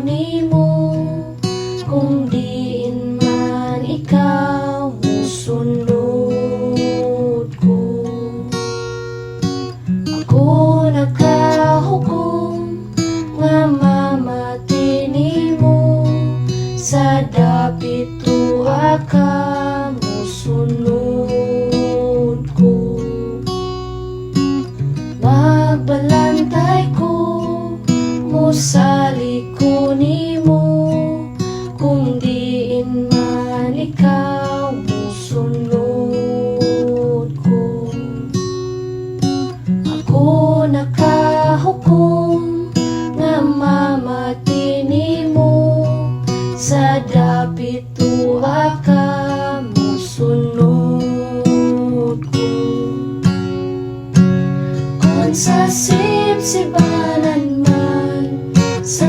nimo, kung diin man ikaw musunod ko. Ako nakahukom nga mamati nimo, sa dapit tuwa ka musunod ko. Magbalantay ko musali ko nimo, kung diin man ikaw musunod ko. Ako nakahukom nga mamati nimo, sa dapit tuwa ka musunod ko. Kung sa sipsibanan man sa